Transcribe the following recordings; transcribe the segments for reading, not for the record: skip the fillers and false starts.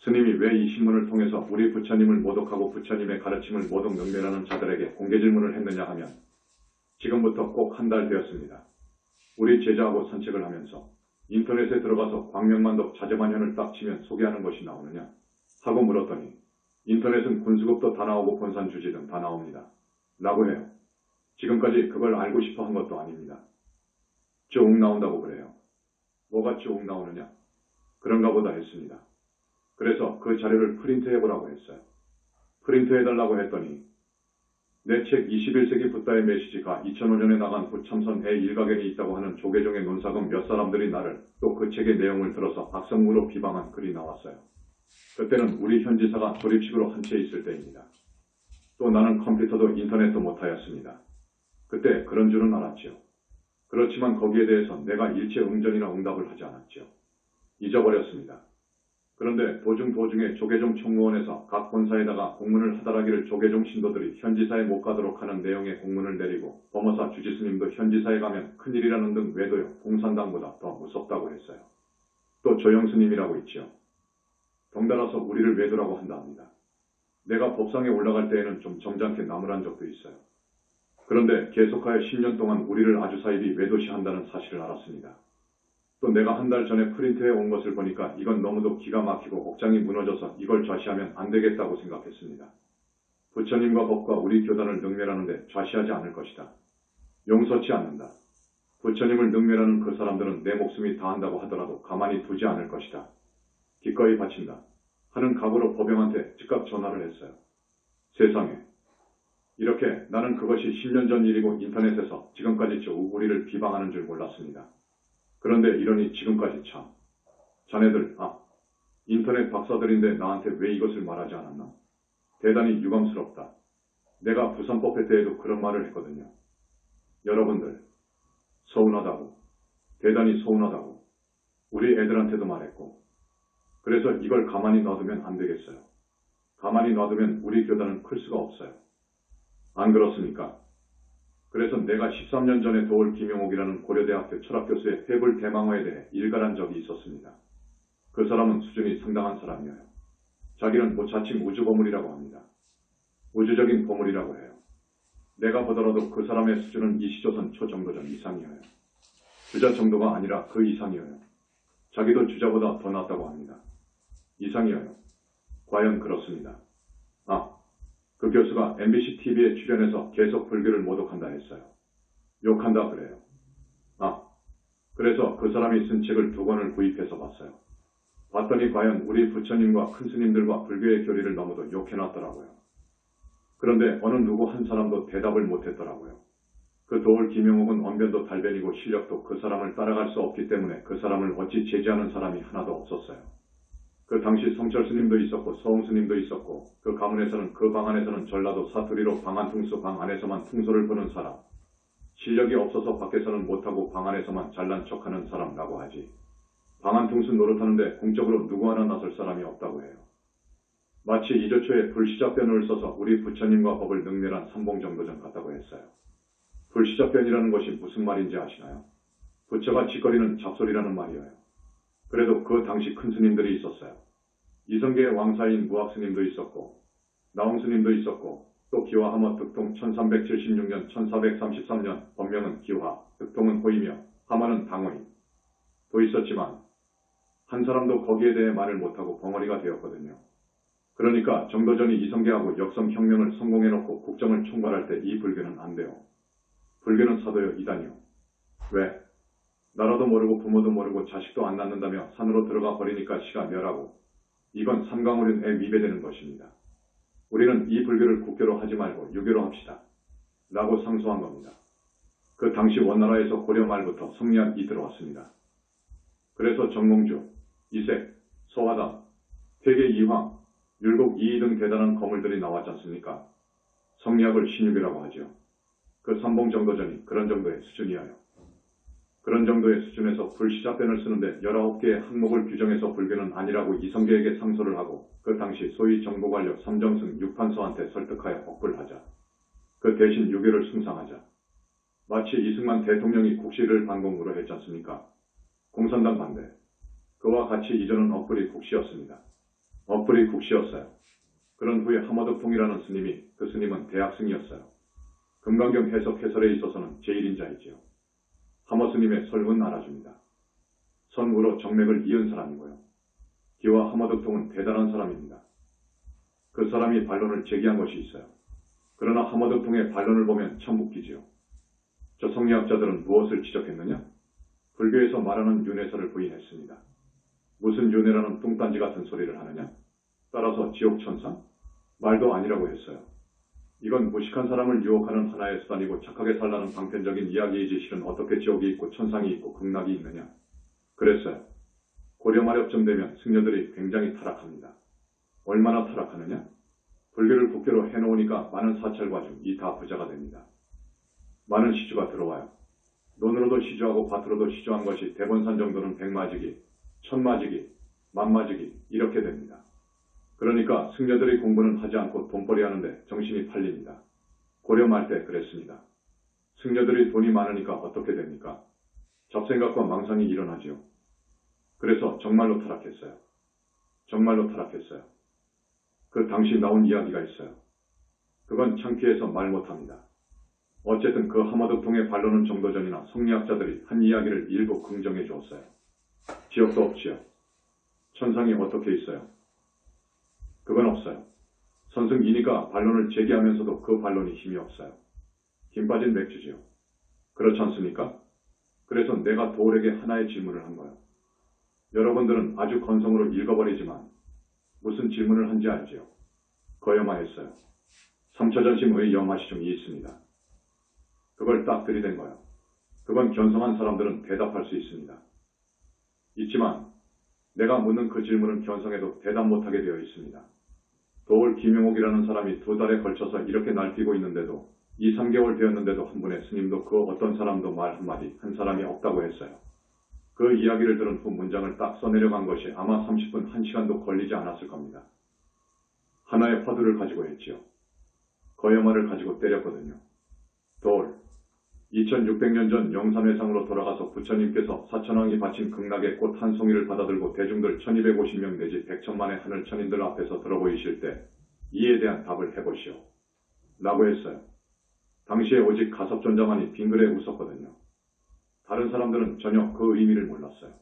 스님이 왜 이 신문을 통해서 우리 부처님을 모독하고 부처님의 가르침을 모독 능멸하는 자들에게 공개 질문을 했느냐 하면 지금부터 꼭 한 달 되었습니다. 우리 제자하고 산책을 하면서 인터넷에 들어가서 광명만덕 자제만현을 딱 치면 소개하는 것이 나오느냐 하고 물었더니 인터넷은 군수급도 다 나오고 본산주지 등 다 나옵니다. 라고 해요. 지금까지 그걸 알고 싶어 한 것도 아닙니다. 쭉 나온다고 그래요. 뭐가 쭉 나오느냐? 그런가 보다 했습니다. 그래서 그 자료를 프린트해보라고 했어요. 프린트해달라고 했더니 내 책 21세기 붓다의 메시지가 2005년에 나간 부참선의 일가견이 있다고 하는 조계종의 논사금 몇 사람들이 나를 또 그 책의 내용을 들어서 악성으로 비방한 글이 나왔어요. 그때는 우리 현지사가 조립식으로 한 채 있을 때입니다. 또 나는 컴퓨터도 인터넷도 못하였습니다. 그때 그런 줄은 알았지요. 그렇지만 거기에 대해서 내가 일체 응전이나 응답을 하지 않았지요. 잊어버렸습니다. 그런데 도중에 조계종 총무원에서 각 본사에다가 공문을 하달하기를 조계종 신도들이 현지사에 못 가도록 하는 내용의 공문을 내리고 범어사 주지스님도 현지사에 가면 큰일이라는 등 외도요 공산당보다 더 무섭다고 했어요. 또 조영스님이라고 있지요. 덩달아서 우리를 외도라고 한다 합니다. 내가 법상에 올라갈 때에는 좀 점잖게 나무란 적도 있어요. 그런데 계속하여 10년 동안 우리를 아주 사이비 외도시한다는 사실을 알았습니다. 또 내가 한 달 전에 프린트해 온 것을 보니까 이건 너무도 기가 막히고 억장이 무너져서 이걸 좌시하면 안 되겠다고 생각했습니다. 부처님과 법과 우리 교단을 능멸하는데 좌시하지 않을 것이다. 용서치 않는다. 부처님을 능멸하는 그 사람들은 내 목숨이 다한다고 하더라도 가만히 두지 않을 것이다. 기꺼이 바친다. 하는 각오로 법영한테 즉각 전화를 했어요. 세상에. 이렇게 나는 그것이 10년 전 일이고 인터넷에서 지금까지 쭉 우리를 비방하는 줄 몰랐습니다. 그런데 이러니 지금까지 참. 자네들, 인터넷 박사들인데 나한테 왜 이것을 말하지 않았나? 대단히 유감스럽다. 내가 부산법회 때에도 그런 말을 했거든요. 여러분들, 서운하다고. 대단히 서운하다고. 우리 애들한테도 말했고. 그래서 이걸 가만히 놔두면 안 되겠어요. 가만히 놔두면 우리 교단은 클 수가 없어요. 안 그렇습니까? 그래서 내가 13년 전에 도올 김용옥이라는 고려대학교 철학교수의 회불 대망화에 대해 일갈한 적이 있었습니다. 그 사람은 수준이 상당한 사람이에요. 자기는 자칭 우주보물이라고 합니다. 우주적인 보물이라고 해요. 내가 보더라도 그 사람의 수준은 이시조선 초정도전 이상이에요. 주자 정도가 아니라 그 이상이에요. 자기도 주자보다 더 낫다고 합니다. 이상이에요. 과연 그렇습니다. 그 교수가 MBC TV에 출연해서 계속 불교를 모독한다 했어요. 욕한다 그래요. 그래서 그 사람이 쓴 책을 2권을 구입해서 봤어요. 봤더니 과연 우리 부처님과 큰 스님들과 불교의 교리를 너무도 욕해놨더라고요. 그런데 어느 누구 한 사람도 대답을 못했더라고요. 그 도올 김용옥은 언변도 달변이고 실력도 그 사람을 따라갈 수 없기 때문에 그 사람을 어찌 제지하는 사람이 하나도 없었어요. 그 당시 성철 스님도 있었고 서웅 스님도 있었고 그 가문에서는 그 방 안에서는 전라도 사투리로 방안퉁수 방 안에서만 퉁소를 부는 사람. 실력이 없어서 밖에서는 못하고 방 안에서만 잘난 척하는 사람이라고 하지. 방안퉁수 노릇하는데 공적으로 누구 하나 나설 사람이 없다고 해요. 마치 이조초에 불시자변을 써서 우리 부처님과 법을 능멸한 삼봉정도전 같다고 했어요. 불시자변이라는 것이 무슨 말인지 아시나요? 부처가 짓거리는 잡소리라는 말이에요. 그래도 그 당시 큰 스님들이 있었어요. 이성계의 왕사인 무학스님도 있었고 나홍스님도 있었고 또 기화 하머 득통 1376년 1433년 법명은 기화, 득통은 호이며 하머는 당호인 도 있었지만 한 사람도 거기에 대해 말을 못하고 벙어리가 되었거든요. 그러니까 정도전이 이성계하고 역성혁명을 성공해놓고 국정을 총괄할 때 이 불교는 안 돼요. 불교는 사도요 이단이요. 왜? 나라도 모르고 부모도 모르고 자식도 안 낳는다며 산으로 들어가 버리니까 시가 멸하고 이건 삼강오륜에 위배되는 것입니다. 우리는 이 불교를 국교로 하지 말고 유교로 합시다. 라고 상소한 겁니다. 그 당시 원나라에서 고려 말부터 성리학이 들어왔습니다. 그래서 정몽주, 이색, 서화담, 퇴계 이황, 율곡 이이 등 대단한 거물들이 나왔지 않습니까? 성리학을 신유교라고 하죠. 그 삼봉정도전이 그런 정도의 수준이에요. 그런 정도의 수준에서 불시자변을 쓰는데 19개의 항목을 규정해서 불교는 아니라고 이성계에게 상소를 하고 그 당시 소위 정보관료 삼정승 육판서한테 설득하여 억불하자. 그 대신 유교를 숭상하자. 마치 이승만 대통령이 국시를 반공으로 했지 않습니까? 공산당 반대. 그와 같이 이전은 억불이 국시였습니다. 섣불리 국시였어요. 그런 후에 하머드풍이라는 스님이, 그 스님은 대학승이었어요. 금강경 해석 해설에 있어서는 제1인자이지요. 하머 스님의 설문 알아줍니다. 선후로 정맥을 이은 사람이고요. 기와 하머드풍은 대단한 사람입니다. 그 사람이 반론을 제기한 것이 있어요. 그러나 하머드풍의 반론을 보면 참 웃기지요. 저 성리학자들은 무엇을 지적했느냐? 불교에서 말하는 윤회설을 부인했습니다. 무슨 윤회라는 뚱딴지 같은 소리를 하느냐? 따라서 지옥천상? 말도 아니라고 했어요. 이건 무식한 사람을 유혹하는 하나의 수단이고 착하게 살라는 방편적인 이야기이지 실은 어떻게 지옥이 있고 천상이 있고 극락이 있느냐? 그랬어요. 고려 말엽쯤 되면 승려들이 굉장히 타락합니다. 얼마나 타락하느냐? 불교를 국교로 해놓으니까 많은 사찰과 중이 다 부자가 됩니다. 많은 시주가 들어와요. 논으로도 시주하고 밭으로도 시주한 것이 대본산 정도는 백마지기, 천마지기, 만마지기 이렇게 됩니다. 그러니까 승려들이 공부는 하지 않고 돈벌이 하는데 정신이 팔립니다. 고려 말 때 그랬습니다. 승려들이 돈이 많으니까 어떻게 됩니까? 잡생각과 망상이 일어나지요. 그래서 정말로 타락했어요. 정말로 타락했어요. 그 당시 나온 이야기가 있어요. 그건 창피해서 말 못합니다. 어쨌든 그 하머드풍의 반론은 정도 전이나 성리학자들이 한 이야기를 일부 긍정해 주었어요. 지옥도 없지요. 천상이 어떻게 있어요? 그건 없어요. 선승이니까 반론을 제기하면서도 그 반론이 힘이 없어요. 힘 빠진 맥주지요. 그렇지 않습니까? 그래서 내가 도울에게 하나의 질문을 한 거예요. 여러분들은 아주 건성으로 읽어버리지만 무슨 질문을 한지 알지요? 거여마했어요. 삼처전심의 염화시중이 있습니다. 그걸 딱 들이댄 거예요. 그건 견성한 사람들은 대답할 수 있습니다. 있지만 내가 묻는 그 질문은 견성해도 대답 못하게 되어 있습니다. 도울 김용옥이라는 사람이 2달에 걸쳐서 이렇게 날뛰고 있는데도 2, 3개월 되었는데도 한 분의 스님도 그 어떤 사람도 말 한마디 한 사람이 없다고 했어요. 그 이야기를 들은 후 문장을 딱 써내려간 것이 아마 30분, 1시간도 걸리지 않았을 겁니다. 하나의 화두를 가지고 했지요. 거여마를 가지고 때렸거든요. 도울, 2600년 전 영삼회상으로 돌아가서 부처님께서 사천왕이 바친 극락의 꽃 한 송이를 받아들고 대중들 1250명 내지 100천만의 하늘 천인들 앞에서 들어보이실 때 이에 대한 답을 해보시오. 라고 했어요. 당시에 오직 가섭존자만이 빙그레 웃었거든요. 다른 사람들은 전혀 그 의미를 몰랐어요.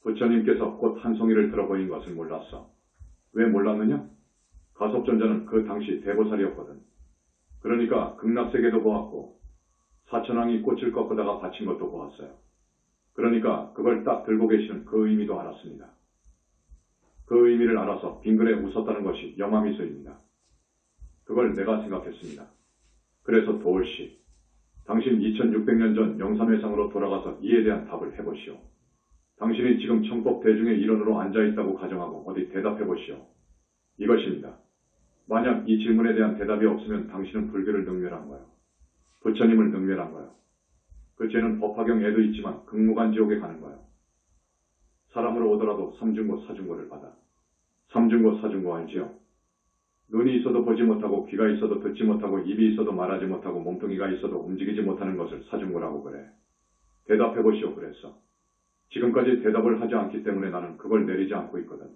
부처님께서 꽃 한 송이를 들어보인 것을 몰랐어. 왜 몰랐느냐? 가섭존자는 그 당시 대보살이었거든. 그러니까 극락세계도 보았고 사천왕이 꽃을 꺾어다가 바친 것도 보았어요. 그러니까 그걸 딱 들고 계시는 그 의미도 알았습니다. 그 의미를 알아서 빙그레 웃었다는 것이 영화미소입니다. 그걸 내가 생각했습니다. 그래서 도울씨, 당신 2600년 전 영삼회상으로 돌아가서 이에 대한 답을 해보시오. 당신이 지금 청법 대중의 일원으로 앉아있다고 가정하고 어디 대답해보시오. 이것입니다. 만약 이 질문에 대한 대답이 없으면 당신은 불교를 능멸한 거예요. 부처님을 능멸한 거예요. 그 죄는 법화경 애도 있지만 극무간 지옥에 가는 거예요. 사람으로 오더라도 삼중고 사중고를 받아. 삼중고 사중고 알지요? 눈이 있어도 보지 못하고 귀가 있어도 듣지 못하고 입이 있어도 말하지 못하고 몸뚱이가 있어도 움직이지 못하는 것을 사중고라고 그래. 대답해보시오 그랬어. 지금까지 대답을 하지 않기 때문에 나는 그걸 내리지 않고 있거든.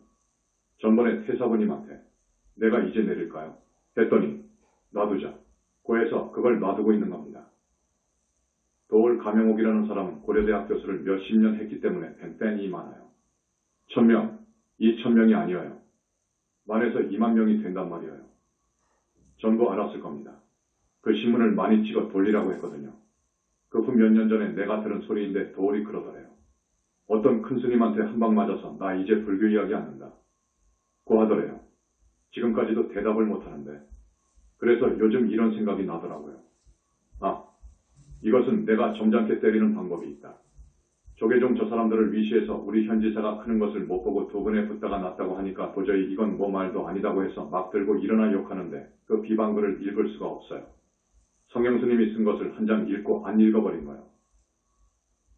전번에 태사부님한테 내가 이제 내릴까요? 했더니 놔두자. 고해서 그걸 놔두고 있는 겁니다. 도울 가명옥이라는 사람은 고려대학 교수를 몇십 년 했기 때문에 팬이 많아요. 1000명, 2000명이 아니어요. 만에서 2만 명이 된단 말이에요. 전부 알았을 겁니다. 그 신문을 많이 찍어 돌리라고 했거든요. 그 후 몇 년 전에 내가 들은 소리인데 도울이 그러더래요. 어떤 큰 스님한테 한 방 맞아서 나 이제 불교 이야기 안 한다. 고 하더래요. 지금까지도 대답을 못하는데. 그래서 요즘 이런 생각이 나더라고요. 아, 이것은 내가 점잖게 때리는 방법이 있다. 조계종 저 사람들을 위시해서 우리 현지사가 크는 것을 못 보고 두 분에 붙다가 났다고 하니까 도저히 이건 뭐 말도 아니다고 해서 막 들고 일어나 욕하는데 그 비방글을 읽을 수가 없어요. 성형스님이 쓴 것을 한 장 읽고 안 읽어버린 거예요.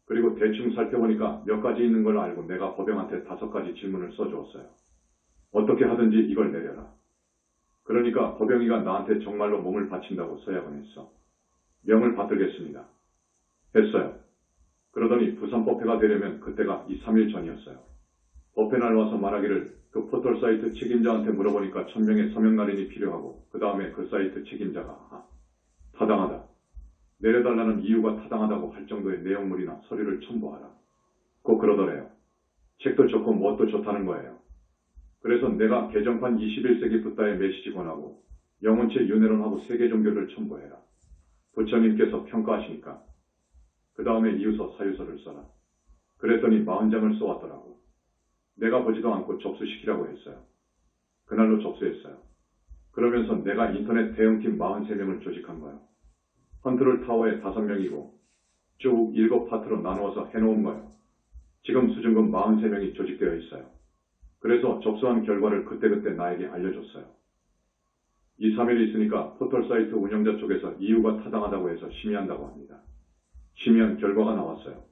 그리고 대충 살펴보니까 몇 가지 있는 걸 알고 내가 법영한테 5가지 질문을 써주었어요. 어떻게 하든지 이걸 내려라. 그러니까 법영이가 나한테 정말로 몸을 바친다고 서약은 했어. 명을 받들겠습니다. 했어요. 그러더니 부산법회가 되려면 그때가 2, 3일 전이었어요. 법회 날 와서 말하기를 그 포털 사이트 책임자한테 물어보니까 1000명의 서명 날인이 필요하고 그 다음에 그 사이트 책임자가 타당하다. 내려달라는 이유가 타당하다고 할 정도의 내용물이나 서류를 첨부하라. 꼭 그러더래요. 책도 좋고 무엇도 좋다는 거예요. 그래서 내가 개정판 21세기 붓다에 메시지 권하고 영혼체 윤회론하고 세계 종교를 첨부해라. 부처님께서 평가하시니까 그 다음에 이유서 사유서를 써라. 그랬더니 40장을 써왔더라고. 내가 보지도 않고 접수시키라고 했어요. 그날로 접수했어요. 그러면서 내가 인터넷 대응팀 43명을 조직한 거예요. 컨트롤 타워에 5명이고 쭉 7파트로 나누어서 해놓은 거예요. 지금 수준금 43명이 조직되어 있어요. 그래서 접수한 결과를 그때그때 나에게 알려줬어요. 2, 3일 있으니까 포털 사이트 운영자 쪽에서 이유가 타당하다고 해서 심의한다고 합니다. 심의한 결과가 나왔어요.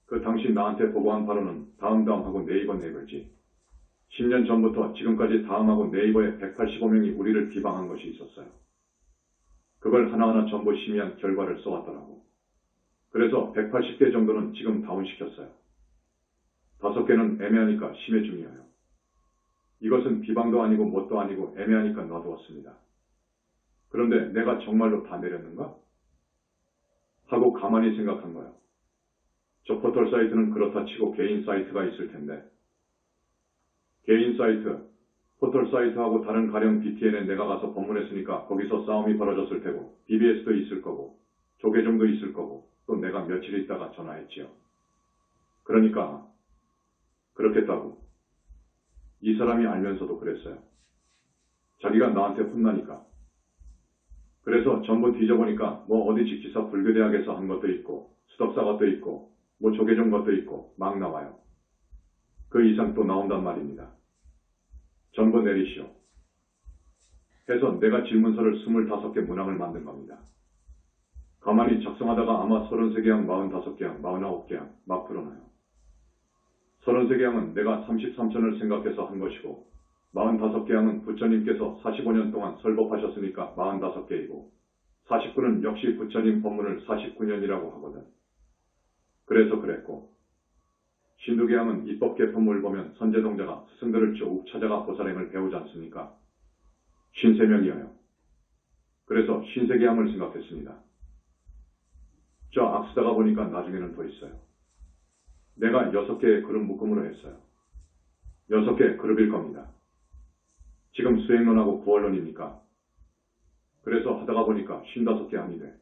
그 당시 나한테 보고한 바로는 다음하고 네이버지. 10년 전부터 지금까지 다음하고 네이버에 185명이 우리를 비방한 것이 있었어요. 그걸 하나하나 전부 심의한 결과를 써왔더라고. 그래서 180개 정도는 지금 다운시켰어요. 5개는 애매하니까 심의 중이에요. 이것은 비방도 아니고 뭣도 아니고 애매하니까 놔두었습니다. 그런데 내가 정말로 다 내렸는가? 하고 가만히 생각한 거예요. 저 포털 사이트는 그렇다 치고 개인 사이트가 있을 텐데 개인 사이트, 포털 사이트하고 다른 가령 BTN에 내가 가서 법문했으니까 거기서 싸움이 벌어졌을 테고 BBS도 있을 거고 조계종도 있을 거고 또 내가 며칠 있다가 전화했지요. 그러니까 그렇겠다고. 이 사람이 알면서도 그랬어요. 자기가 나한테 혼나니까. 그래서 전부 뒤져보니까 뭐 어디 직지사 불교대학에서 한 것도 있고 수덕사 것도 있고 뭐 조계종 것도 있고 막 나와요. 그 이상 또 나온단 말입니다. 전부 내리시오. 해서 내가 질문서를 25개 문항을 만든 겁니다. 가만히 작성하다가 아마 33개항, 45개항, 49개항 막 풀어놔요. 33개항은 내가 33천을 생각해서 한 것이고 45개항은 부처님께서 45년 동안 설법하셨으니까 45개이고 49는 역시 부처님 법문을 49년이라고 하거든. 그래서 그랬고 52개항은 입법 개품을 보면 선제동자가 스승들을 쭉 찾아가 보살행을 배우지 않습니까? 53명이어요. 그래서 53개항을 생각했습니다. 저 악쓰다가 보니까 나중에는 더 있어요. 내가 6개의 그룹 묶음으로 했어요. 6개 그룹일 겁니다. 지금 수행론하고 구월론이니까. 그래서 하다가 보니까 55개 항이 돼.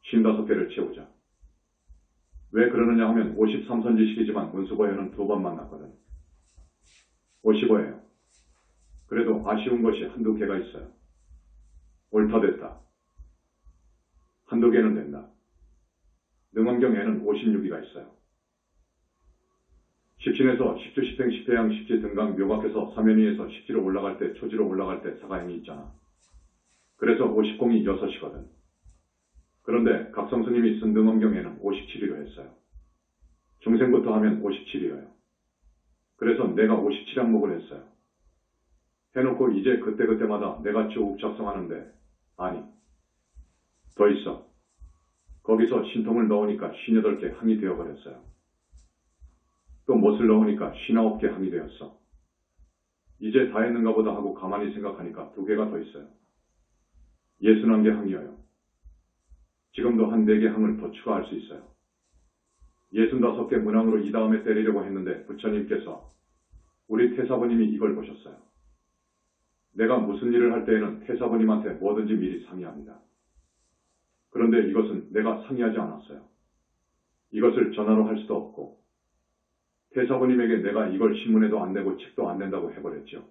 55개를 채우자. 왜 그러느냐 하면 53선지식이지만 문수보현은 2번 만났거든. 55예요. 그래도 아쉬운 것이 한두 개가 있어요. 옳다 됐다. 한두 개는 된다. 능엄경에는 56위가 있어요. 10신에서 10주 10행 10회양 10지 등강 묘각해서 사면위에서 10지로 올라갈 때 초지로 올라갈 때 사가행이 있잖아. 그래서 50공이 6이거든. 그런데 각성스님이 쓴 능엄경에는 57위로 했어요. 중생부터 하면 57이에요. 그래서 내가 57항목을 했어요. 해놓고 이제 그때그때마다 내가 쭉 작성하는데 아니 더 있어. 거기서 신통을 넣으니까 58개 항이 되어버렸어요. 또 못을 넣으니까 59개 항이 되었어. 이제 다 했는가 보다 하고 가만히 생각하니까 2개가 더 있어요. 61개 항이어요. 지금도 한 4개 항을 더 추가할 수 있어요. 65개 문항으로 이 다음에 때리려고 했는데 부처님께서 우리 태사부님이 이걸 보셨어요. 내가 무슨 일을 할 때에는 태사부님한테 뭐든지 미리 상의합니다. 그런데 이것은 내가 상의하지 않았어요. 이것을 전화로 할 수도 없고 태사부님에게 내가 이걸 신문에도 안 내고 책도 안 낸다고 해버렸죠.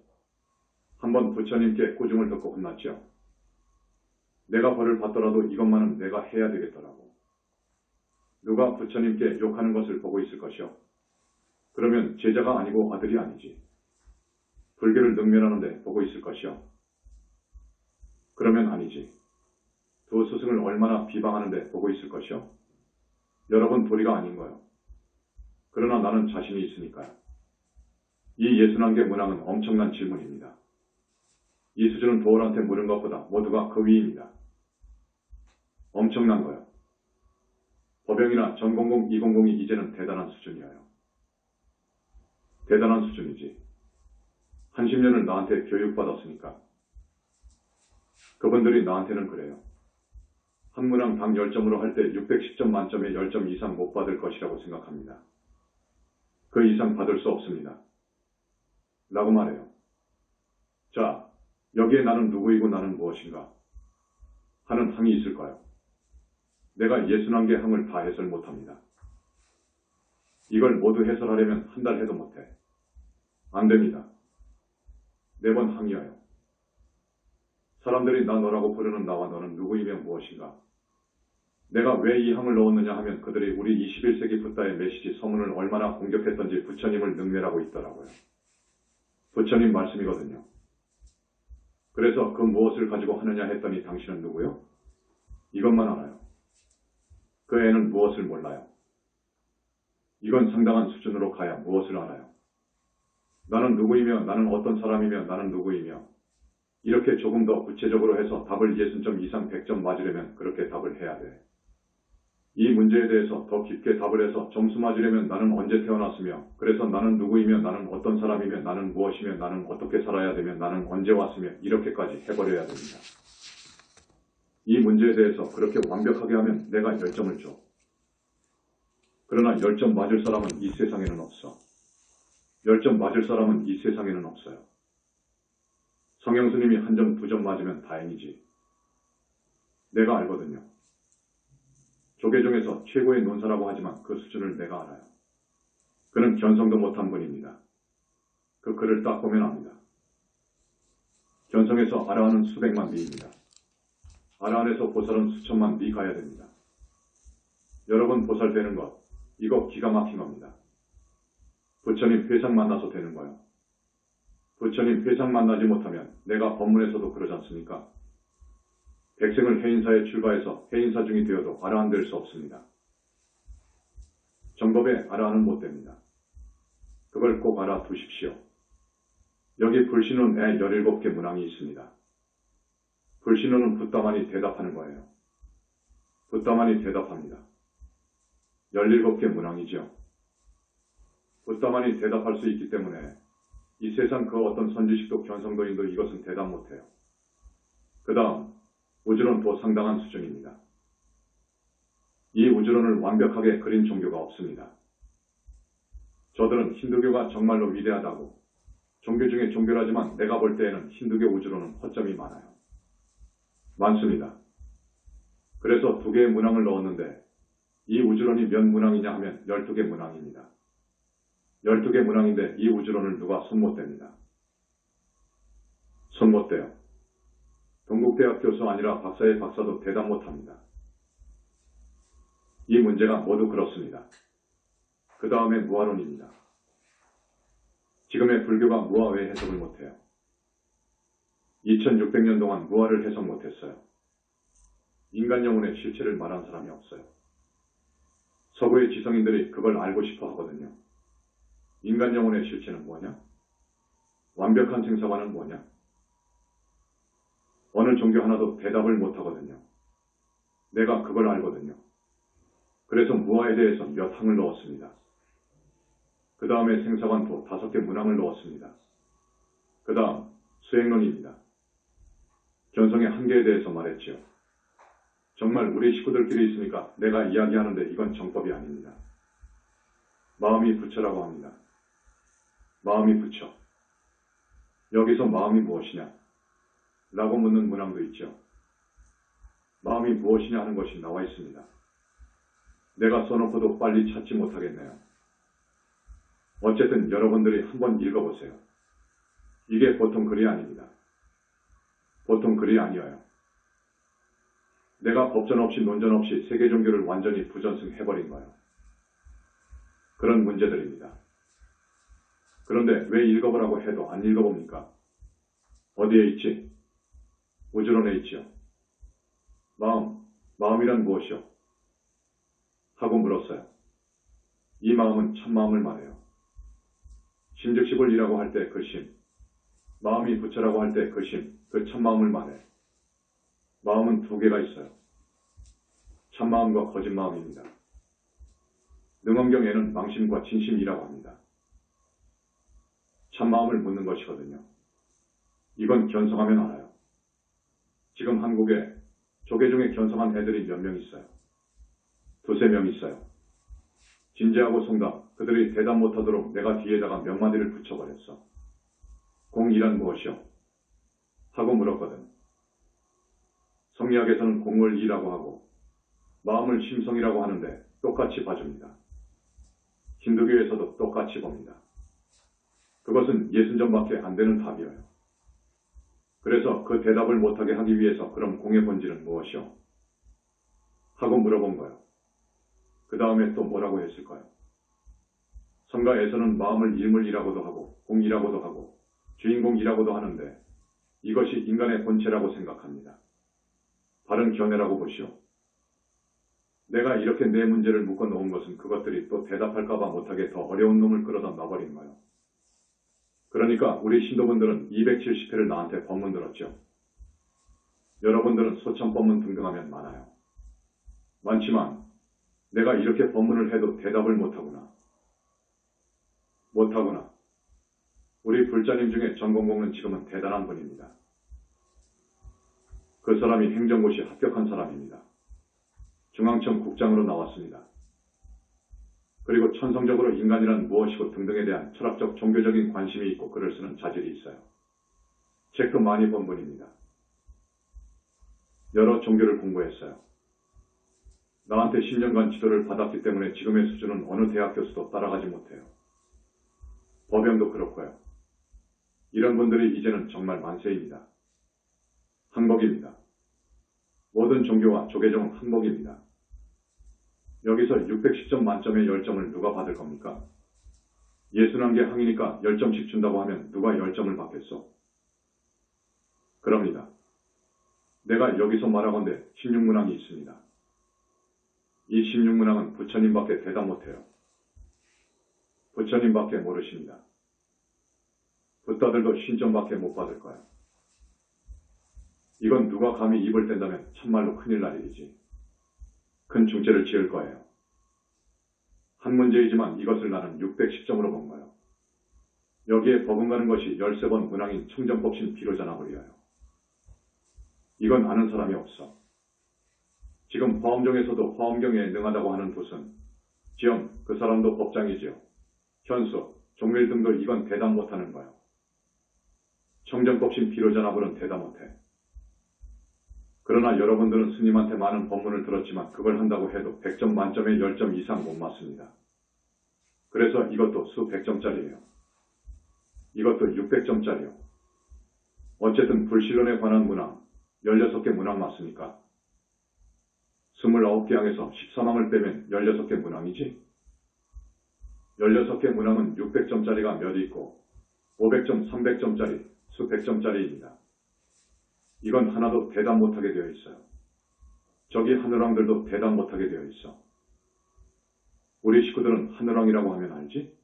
한번 부처님께 꾸중을 듣고 혼났죠. 내가 벌을 받더라도 이것만은 내가 해야 되겠더라고. 누가 부처님께 욕하는 것을 보고 있을 것이요. 그러면 제자가 아니고 아들이 아니지. 불교를 능멸하는데 보고 있을 것이요. 그러면 아니지. 두 스승을 얼마나 비방하는데 보고 있을 것이요. 여러분 도리가 아닌 거요. 그러나 나는 자신이 있으니까요. 이 61개 문항은 엄청난 질문입니다. 이 수준은 도월한테 물은 것보다 모두가 그 위입니다. 엄청난 거요. 법영이나 전공공 200이 이제는 대단한 수준이에요. 대단한 수준이지. 30년을 나한테 교육받았으니까. 그분들이 나한테는 그래요. 한 문항 당 10점으로 할 때 610점 만점에 10점 이상 못 받을 것이라고 생각합니다. 그 이상 받을 수 없습니다. 라고 말해요. 자, 여기에 나는 누구이고 나는 무엇인가? 하는 항이 있을까요? 내가 61개 항을 다 해설 못합니다. 이걸 모두 해설하려면 한 달 해도 못해. 안 됩니다. 4번 항이어요. 사람들이 나 너라고 부르는 나와 너는 누구이며 무엇인가? 내가 왜 이 항을 넣었느냐 하면 그들이 우리 21세기 붓다의 메시지 서문을 얼마나 공격했던지 부처님을 능멸하고 있더라고요. 부처님 말씀이거든요. 그래서 그 무엇을 가지고 하느냐 했더니 당신은 누구요? 이것만 알아요. 그 애는 무엇을 몰라요. 이건 상당한 수준으로 가야 무엇을 알아요. 나는 누구이며 나는 어떤 사람이며 나는 누구이며 이렇게 조금 더 구체적으로 해서 답을 60점 이상 100점 맞으려면 그렇게 답을 해야 돼. 이 문제에 대해서 더 깊게 답을 해서 점수 맞으려면 나는 언제 태어났으며 그래서 나는 누구이며 나는 어떤 사람이며 나는 무엇이며 나는 어떻게 살아야 되며 나는 언제 왔으며 이렇게까지 해버려야 됩니다. 이 문제에 대해서 그렇게 완벽하게 하면 내가 10점을 줘. 그러나 10점 맞을 사람은 이 세상에는 없어. 10점 맞을 사람은 이 세상에는 없어요. 성형스님이 1점, 2점 맞으면 다행이지. 내가 알거든요. 조계 중에서 최고의 논사라고 하지만 그 수준을 내가 알아요. 그는 견성도 못한 분입니다. 그 글을 딱 보면 압니다. 견성에서 아라한은 수백만 리입니다. 아라한에서 보살은 수천만 리 가야 됩니다. 여러분 보살 되는 것, 이거 기가 막힌 겁니다. 부처님 회상 만나서 되는 거요. 부처님 회상 만나지 못하면 내가 법문에서도 그러지 않습니까? 백생을 해인사에 출가해서 해인사 중이 되어도 아라한 될 수 없습니다. 정법에 아라한은 못 됩니다. 그걸 꼭 알아두십시오. 여기 불신론에 17개 문항이 있습니다. 불신론은 붓다만이 대답하는 거예요. 붓다만이 대답합니다. 17개 문항이죠. 붓다만이 대답할 수 있기 때문에 이 세상 그 어떤 선지식도 견성도인도 이것은 대답 못해요. 그 다음 우주론 도 상당한 수준입니다. 이 우주론을 완벽하게 그린 종교가 없습니다. 저들은 힌두교가 정말로 위대하다고 종교 중에 종교라지만 내가 볼 때에는 힌두교 우주론은 허점이 많아요. 많습니다. 그래서 2개의 문항을 넣었는데 이 우주론이 몇 문항이냐 하면 12개 문항입니다. 12개 문항인데 이 우주론을 누가 손 못 댑니다. 손 못 대요. 동국대학 교수 아니라 박사의 박사도 대답 못합니다. 이 문제가 모두 그렇습니다. 그 다음에 무아론입니다. 지금의 불교가 무아 왜 해석을 못해요? 2600년 동안 무아를 해석 못했어요. 인간 영혼의 실체를 말한 사람이 없어요. 서구의 지성인들이 그걸 알고 싶어 하거든요. 인간 영혼의 실체는 뭐냐? 완벽한 생사관은 뭐냐? 어느 종교 하나도 대답을 못하거든요. 내가 그걸 알거든요. 그래서 무아에 대해서 몇 항을 넣었습니다. 그 다음에 생사관도 5개 문항을 넣었습니다. 그 다음 수행론입니다. 견성의 한계에 대해서 말했지요. 정말 우리 식구들끼리 있으니까 내가 이야기하는데 이건 정법이 아닙니다. 마음이 부처라고 합니다. 마음이 부처. 여기서 마음이 무엇이냐? 라고 묻는 문항도 있죠. 마음이 무엇이냐 하는 것이 나와 있습니다. 내가 써놓고도 빨리 찾지 못하겠네요. 어쨌든 여러분들이 한번 읽어보세요. 이게 보통 글이 아닙니다. 보통 글이 아니어요. 내가 법전 없이 논전 없이 세계 종교를 완전히 부전승해버린 거예요. 그런 문제들입니다. 그런데 왜 읽어보라고 해도 안 읽어봅니까? 어디에 있지? 우주론에 있지요. 마음이란 무엇이요? 하고 물었어요. 이 마음은 참마음을 말해요. 심즉시불이라고 할 때 그 심, 마음이 부처라고 할 때 그 심, 그 참마음을 말해. 마음은 2개가 있어요. 참마음과 거짓마음입니다. 능엄경에는 망심과 진심이라고 합니다. 참마음을 묻는 것이거든요. 이건 견성하면 알아요. 지금 한국에 조계 중에 견성한 애들이 몇 명 있어요. 두세 명 있어요. 진지하고 송답, 그들이 대답 못하도록 내가 뒤에다가 몇 마디를 붙여버렸어. 공이란 무엇이요? 하고 물었거든. 성리학에서는 공을 이라고 하고 마음을 심성이라고 하는데 똑같이 봐줍니다. 힌두교에서도 똑같이 봅니다. 그것은 예순전밖에 안 되는 답이에요. 그래서 그 대답을 못하게 하기 위해서 그럼 공의 본질은 무엇이요? 하고 물어본 거예요. 그 다음에 또 뭐라고 했을까요? 성가에서는 마음을 일물이라고도 하고 공이라고도 하고 주인공이라고도 하는데 이것이 인간의 본체라고 생각합니다. 바른 견해라고 보시오. 내가 이렇게 내 문제를 묶어 놓은 것은 그것들이 또 대답할까봐 못하게 더 어려운 놈을 끌어다 놔버린 거예요. 그러니까 우리 신도분들은 270회를 나한테 법문 들었죠. 여러분들은 소천 법문 등등하면 많아요. 많지만 내가 이렇게 법문을 해도 대답을 못하구나. 우리 불자님 중에 전공공은 지금은 대단한 분입니다. 그 사람이 행정고시 합격한 사람입니다. 중앙청 국장으로 나왔습니다. 그리고 천성적으로 인간이란 무엇이고 등등에 대한 철학적 종교적인 관심이 있고 글을 쓰는 자질이 있어요. 책도 많이 본 분입니다. 여러 종교를 공부했어요. 나한테 10년간 지도를 받았기 때문에 지금의 수준은 어느 대학 교수도 따라가지 못해요. 법영도 그렇고요. 이런 분들이 이제는 정말 만세입니다. 한복입니다. 모든 종교와 조계종은 한복입니다. 여기서 610점 만점의 10점을 누가 받을 겁니까? 61개 항이니까 10점씩 준다고 하면 누가 10점을 받겠소? 그럽니다. 내가 여기서 말하건대 16문항이 있습니다. 이 16문항은 부처님밖에 대답 못해요. 부처님밖에 모르십니다. 붓다들도 신점밖에 못 받을 거예요. 이건 누가 감히 입을 뗀다면 참말로 큰일 날 일이지. 큰 중죄를 지을 거예요. 한 문제이지만 이것을 나는 610점으로 본 거예요. 여기에 버금가는 것이 13번 문항인 청정법신 비로자나버려요. 이건 아는 사람이 없어. 지금 화엄종에서도 화엄경에 능하다고 하는 붓은 지엄, 그 사람도 법장이지요. 현수, 종밀 등도 이건 대답 못하는 거예요. 청정법신 비로자나버는 대답 못해. 그러나 여러분들은 스님한테 많은 법문을 들었지만 그걸 한다고 해도 100점 만점에 10점 이상 못 맞습니다. 그래서 이것도 수백 점짜리예요. 이것도 600점짜리요. 어쨌든 불신론에 관한 문항 16개 문항 맞습니까? 29개 항에서 13항을 빼면 16개 문항이지? 16개 문항은 600점짜리가 몇 있고 500점, 300점짜리, 수백 점짜리입니다. 이건 하나도 대답 못하게 되어 있어요. 저기 하늘왕들도 대답 못하게 되어 있어. 우리 식구들은 하늘왕이라고 하면 알지?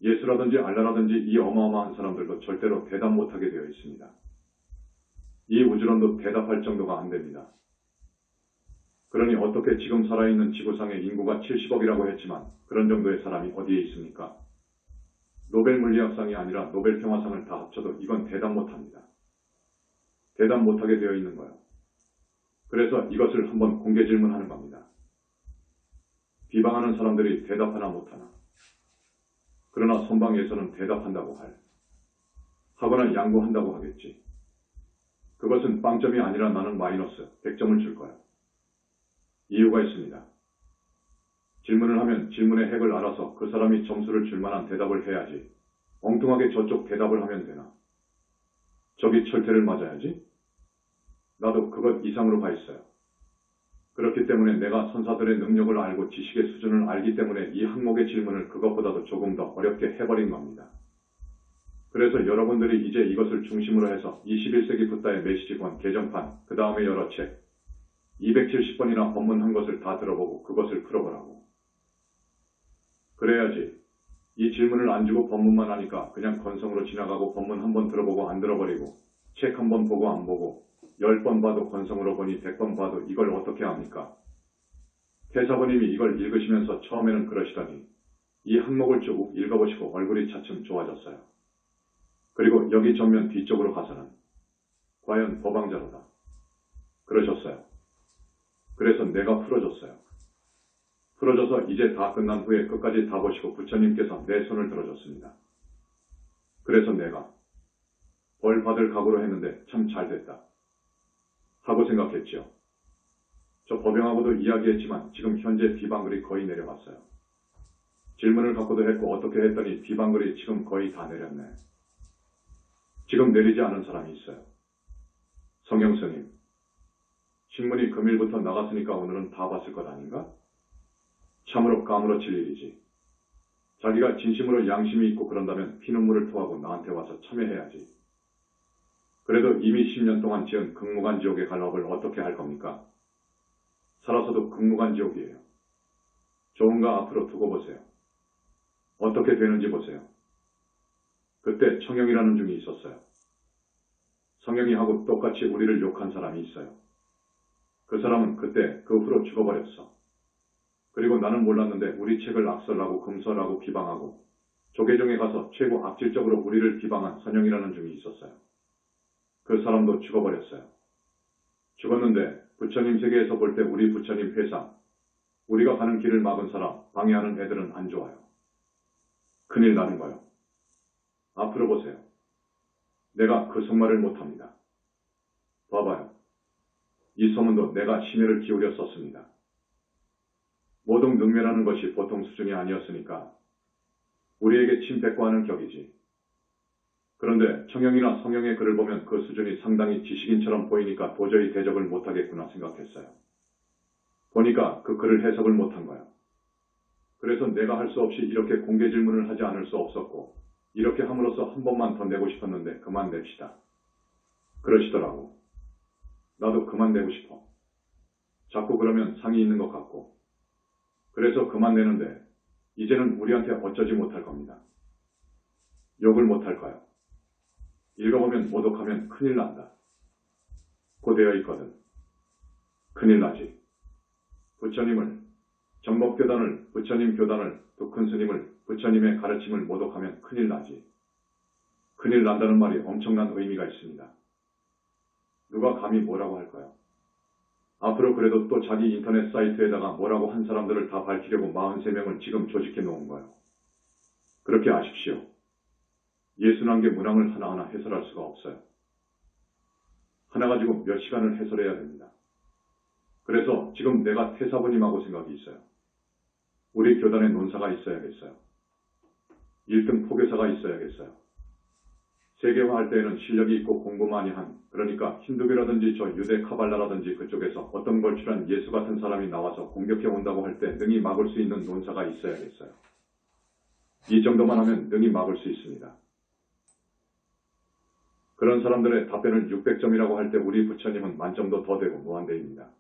예수라든지 알라라든지 이 어마어마한 사람들도 절대로 대답 못하게 되어 있습니다. 이 우주론도 대답할 정도가 안 됩니다. 그러니 어떻게 지금 살아있는 지구상의 인구가 70억이라고 했지만 그런 정도의 사람이 어디에 있습니까? 노벨 물리학상이 아니라 노벨 평화상을 다 합쳐도 이건 대답 못합니다. 대답 못하게 되어 있는 거예요. 그래서 이것을 한번 공개 질문하는 겁니다. 비방하는 사람들이 대답하나 못하나. 그러나 선방에서는 대답한다고 하거나 양보한다고 하겠지. 그것은 빵점이 아니라 나는 마이너스 100점을 줄 거야. 이유가 있습니다. 질문을 하면 질문의 핵을 알아서 그 사람이 점수를 줄 만한 대답을 해야지. 엉뚱하게 저쪽 대답을 하면 되나. 저기 철퇴를 맞아야지. 나도 그것 이상으로 가 있어요. 그렇기 때문에 내가 선사들의 능력을 알고 지식의 수준을 알기 때문에 이 항목의 질문을 그것보다도 조금 더 어렵게 해버린 겁니다. 그래서 여러분들이 이제 이것을 중심으로 해서 21세기 붓다의 메시지권 개정판, 그 다음에 여러 책, 270번이나 법문한 것을 다 들어보고 그것을 풀어보라고. 그래야지 이 질문을 안 주고 법문만 하니까 그냥 건성으로 지나가고 법문 한 번 들어보고 안 들어버리고 책 한 번 보고 안 보고 10번 봐도 건성으로 보니 100번 봐도 이걸 어떻게 합니까? 태사부님이 이걸 읽으시면서 처음에는 그러시더니 이 항목을 쭉 읽어보시고 얼굴이 차츰 좋아졌어요. 그리고 여기 전면 뒤쪽으로 가서는 과연 법왕자로다. 그러셨어요. 그래서 내가 풀어줬어요. 풀어줘서 이제 다 끝난 후에 끝까지 다 보시고 부처님께서 내 손을 들어줬습니다. 그래서 내가 벌 받을 각오로 했는데 참 잘됐다 하고 생각했지요. 저 법영하고도 이야기했지만 지금 현재 비방글이 거의 내려갔어요. 질문을 갖고도 했고 어떻게 했더니 비방글이 지금 거의 다 내렸네. 지금 내리지 않은 사람이 있어요. 성형스님, 신문이 금일부터 나갔으니까 오늘은 다 봤을 것 아닌가? 참으로 까무러칠 일이지. 자기가 진심으로 양심이 있고 그런다면 피눈물을 토하고 나한테 와서 참여해야지. 그래도 이미 10년 동안 지은 극무관 지옥의 갈업을 어떻게 할 겁니까? 살아서도 극무관 지옥이에요. 좋은가 앞으로 두고 보세요. 어떻게 되는지 보세요. 그때 청영이라는 중이 있었어요. 성영이하고 똑같이 우리를 욕한 사람이 있어요. 그 사람은 그때 그 후로 죽어버렸어. 그리고 나는 몰랐는데 우리 책을 악설하고 금설하고 비방하고 조계종에 가서 최고 악질적으로 우리를 비방한 선영이라는 중이 있었어요. 그 사람도 죽어버렸어요. 죽었는데 부처님 세계에서 볼 때 우리 부처님 회상, 우리가 가는 길을 막은 사람, 방해하는 애들은 안 좋아요. 큰일 나는 거요. 앞으로 보세요. 내가 그 속말을 못합니다. 봐봐요. 이 소문도 내가 심혈을 기울여 썼습니다. 모독능멸하는 것이 보통 수준이 아니었으니까 우리에게 침뱉고하는 격이지. 그런데 청영이나 성영의 글을 보면 그 수준이 상당히 지식인처럼 보이니까 도저히 대접을 못하겠구나 생각했어요. 보니까 그 글을 해석을 못한 거야. 그래서 내가 할 수 없이 이렇게 공개 질문을 하지 않을 수 없었고 이렇게 함으로써 한 번만 더 내고 싶었는데 그만 냅시다. 그러시더라고. 나도 그만 내고 싶어. 자꾸 그러면 상이 있는 것 같고. 그래서 그만 내는데 이제는 우리한테 어쩌지 못할 겁니다. 욕을 못할까요? 읽어보면 모독하면 큰일 난다. 고되어 있거든. 큰일 나지. 부처님을, 정법교단을, 부처님 교단을, 또 큰 스님을, 부처님의 가르침을 모독하면 큰일 나지. 큰일 난다는 말이 엄청난 의미가 있습니다. 누가 감히 뭐라고 할까요? 앞으로 그래도 또 자기 인터넷 사이트에다가 뭐라고 한 사람들을 다 밝히려고 43명을 지금 조직해 놓은 거예요. 그렇게 아십시오. 61개 문항을 하나하나 해설할 수가 없어요. 하나 가지고 몇 시간을 해설해야 됩니다. 그래서 지금 내가 태사부님하고 생각이 있어요. 우리 교단에 논사가 있어야겠어요. 1등 포교사가 있어야겠어요. 세계화할 때에는 실력이 있고 공부 많이 한, 그러니까 힌두교라든지 저 유대 카발라라든지 그쪽에서 어떤 걸출한 예수 같은 사람이 나와서 공격해 온다고 할 때 능히 막을 수 있는 논사가 있어야겠어요. 이 정도만 하면 능히 막을 수 있습니다. 그런 사람들의 답변을 600점이라고 할 때 우리 부처님은 만점도 더 되고 무한대입니다.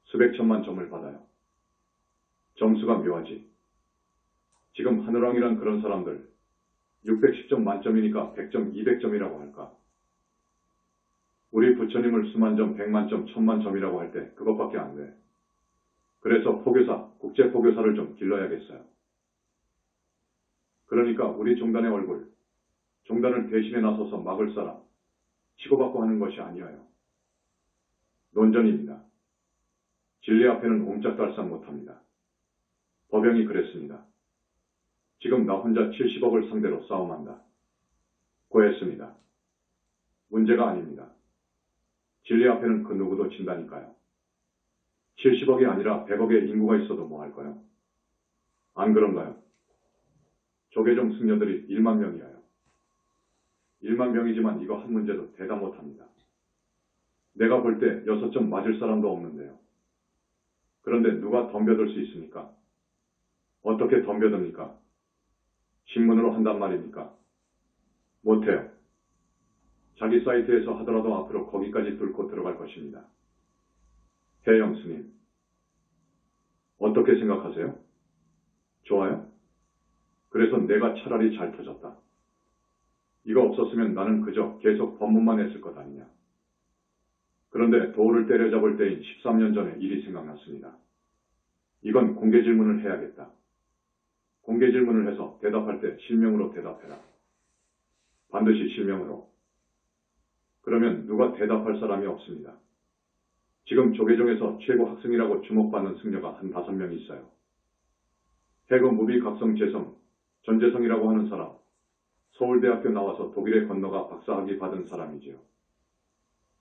수백 천만 점을 받아요. 점수가 묘하지. 지금 하늘왕이란 그런 사람들 610점 만점이니까 100점, 200점이라고 할까? 우리 부처님을 수만 점, 100만 점, 1000만 점이라고 할 때 그것밖에 안 돼. 그래서 포교사, 국제포교사를 좀 길러야겠어요. 그러니까 우리 종단의 얼굴, 종단을 대신해 나서서 막을 사람, 치고받고 하는 것이 아니에요. 논전입니다. 진리 앞에는 옴짝달싹 못합니다. 법영이 그랬습니다. 지금 나 혼자 70억을 상대로 싸움한다. 고했습니다. 문제가 아닙니다. 진리 앞에는 그 누구도 진다니까요. 70억이 아니라 100억의 인구가 있어도 뭐 할까요? 안 그런가요? 조계종 승려들이 1만 명이에요. 1만 명이지만 이거 한 문제도 대답 못합니다. 내가 볼 때 6점 맞을 사람도 없는데요. 그런데 누가 덤벼들 수 있습니까? 어떻게 덤벼듭니까? 신문으로 한단 말입니까? 못해요. 자기 사이트에서 하더라도 앞으로 거기까지 뚫고 들어갈 것입니다. 해영 스님, 어떻게 생각하세요? 좋아요? 그래서 내가 차라리 잘 터졌다. 이거 없었으면 나는 그저 계속 법문만 했을 것 아니냐. 그런데 도를 때려잡을 때인 13년 전에 일이 생각났습니다. 이건 공개 질문을 해야겠다. 공개 질문을 해서 대답할 때 실명으로 대답해라. 반드시 실명으로. 그러면 누가 대답할 사람이 없습니다. 지금 조계종에서 최고 학생이라고 주목받는 승려가 한 5명 있어요. 해거 무비 각성 재성, 전재성이라고 하는 사람, 서울대학교 나와서 독일에 건너가 박사학위 받은 사람이지요.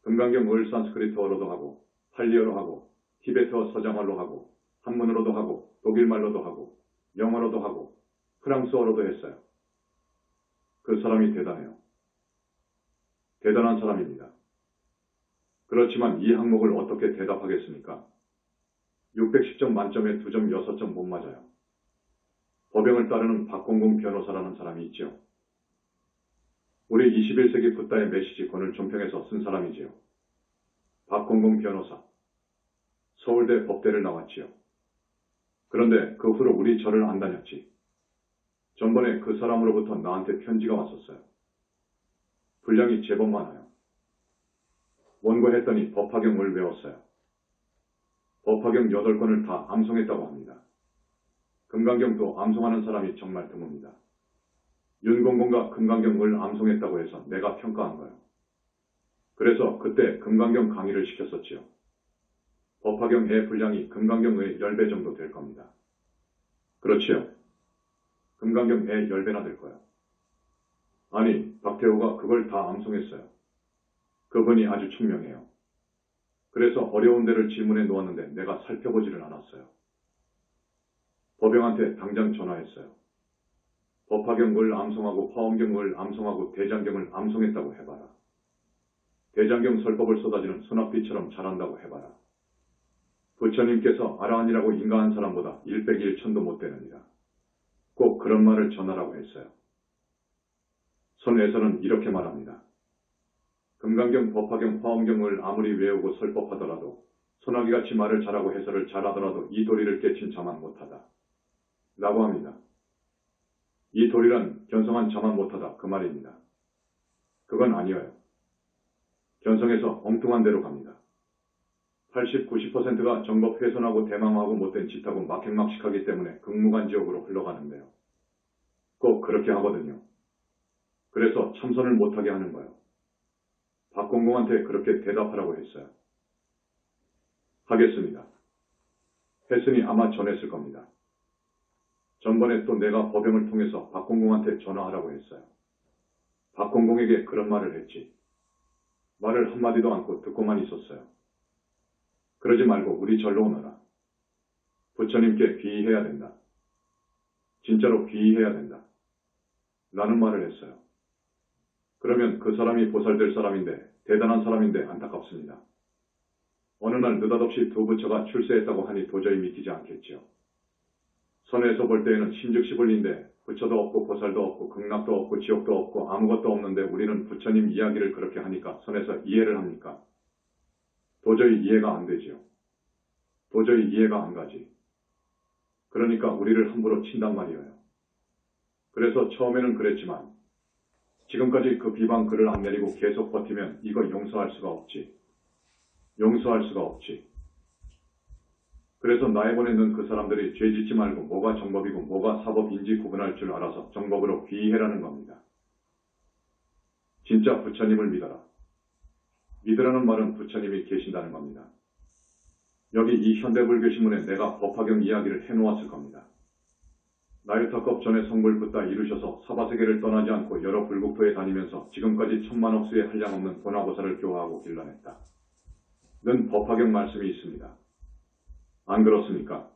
금강경 을 산스크리트어로도 하고, 팔리어로 하고, 티베트어 서장어로 하고, 한문으로도 하고, 독일말로도 하고, 영어로도 하고, 프랑스어로도 했어요. 그 사람이 대단해요. 대단한 사람입니다. 그렇지만 이 항목을 어떻게 대답하겠습니까? 610점 만점에 2점 6점 못 맞아요. 법영을 따르는 박공공 변호사라는 사람이 있죠. 우리 21세기 붓다의 메시지 권을 존평해서 쓴 사람이지요. 박공공 변호사. 서울대 법대를 나왔지요. 그런데 그 후로 우리 절을 안 다녔지. 전번에 그 사람으로부터 나한테 편지가 왔었어요. 분량이 제법 많아요. 원고했더니 법화경을 외웠어요. 법화경 8권을 다 암송했다고 합니다. 금강경도 암송하는 사람이 정말 드뭅니다. 윤공공과 금강경을 암송했다고 해서 내가 평가한 거예요. 그래서 그때 금강경 강의를 시켰었지요. 법화경의 분량이 금강경의 10배 정도 될 겁니다. 그렇지요. 금강경의 10배나 될 거예요. 아니, 박태호가 그걸 다 암송했어요. 그분이 아주 총명해요. 그래서 어려운 데를 질문해 놓았는데 내가 살펴보지를 않았어요. 법영한테 당장 전화했어요. 법화경을 암송하고 화엄경을 암송하고 대장경을 암송했다고 해봐라. 대장경 설법을 쏟아지는 소낙비처럼 잘한다고 해봐라. 부처님께서 아라한이라고 인가한 사람보다 100일1천도 못 되느니라. 꼭 그런 말을 전하라고 했어요. 손에서는 이렇게 말합니다. 금강경, 법화경, 화엄경을 아무리 외우고 설법하더라도 소나기같이 말을 잘하고 해설을 잘하더라도 이 도리를 깨친 자만 못하다. 라고 합니다. 이 도리란 견성한 자만 못하다 그 말입니다. 그건 아니에요. 견성에서 엉뚱한 데로 갑니다. 80, 90%가 정법 훼손하고 대망하고 못된 짓하고 막행막식하기 때문에 극무간지옥으로 흘러가는데요. 꼭 그렇게 하거든요. 그래서 참선을 못하게 하는 거예요. 박공공한테 그렇게 대답하라고 했어요. 하겠습니다. 했으니 아마 전했을 겁니다. 전번에 또 내가 법영을 통해서 박공공한테 전화하라고 했어요. 박공공에게 그런 말을 했지. 말을 한마디도 않고 듣고만 있었어요. 그러지 말고 우리 절로 오너라. 부처님께 귀의해야 된다. 진짜로 귀의해야 된다. 라는 말을 했어요. 그러면 그 사람이 보살될 사람인데 대단한 사람인데 안타깝습니다. 어느 날 느닷없이 두 부처가 출세했다고 하니 도저히 믿기지 않겠지요. 선에서 볼 때에는 신즉시불인데 부처도 없고 보살도 없고 극락도 없고 지옥도 없고 아무것도 없는데 우리는 부처님 이야기를 그렇게 하니까 선에서 이해를 합니까? 도저히 이해가 안 되지요. 도저히 이해가 안 가지. 그러니까 우리를 함부로 친단 말이에요. 그래서 처음에는 그랬지만 지금까지 그 비방 글을 안 내리고 계속 버티면 이거 용서할 수가 없지. 용서할 수가 없지. 그래서 나에 보내는 그 사람들이 죄 짓지 말고 뭐가 정법이고 뭐가 사법인지 구분할 줄 알아서 정법으로 귀의해라는 겁니다. 진짜 부처님을 믿어라. 믿으라는 말은 부처님이 계신다는 겁니다. 여기 이 현대불교신문에 내가 법화경 이야기를 해놓았을 겁니다. 나유타급 전에 성불 붓다 이루셔서 사바세계를 떠나지 않고 여러 불국토에 다니면서 지금까지 천만억 수의 한량없는 도나보살을 교화하고 길러냈다. 는 법화경 말씀이 있습니다. 안 그렇습니까?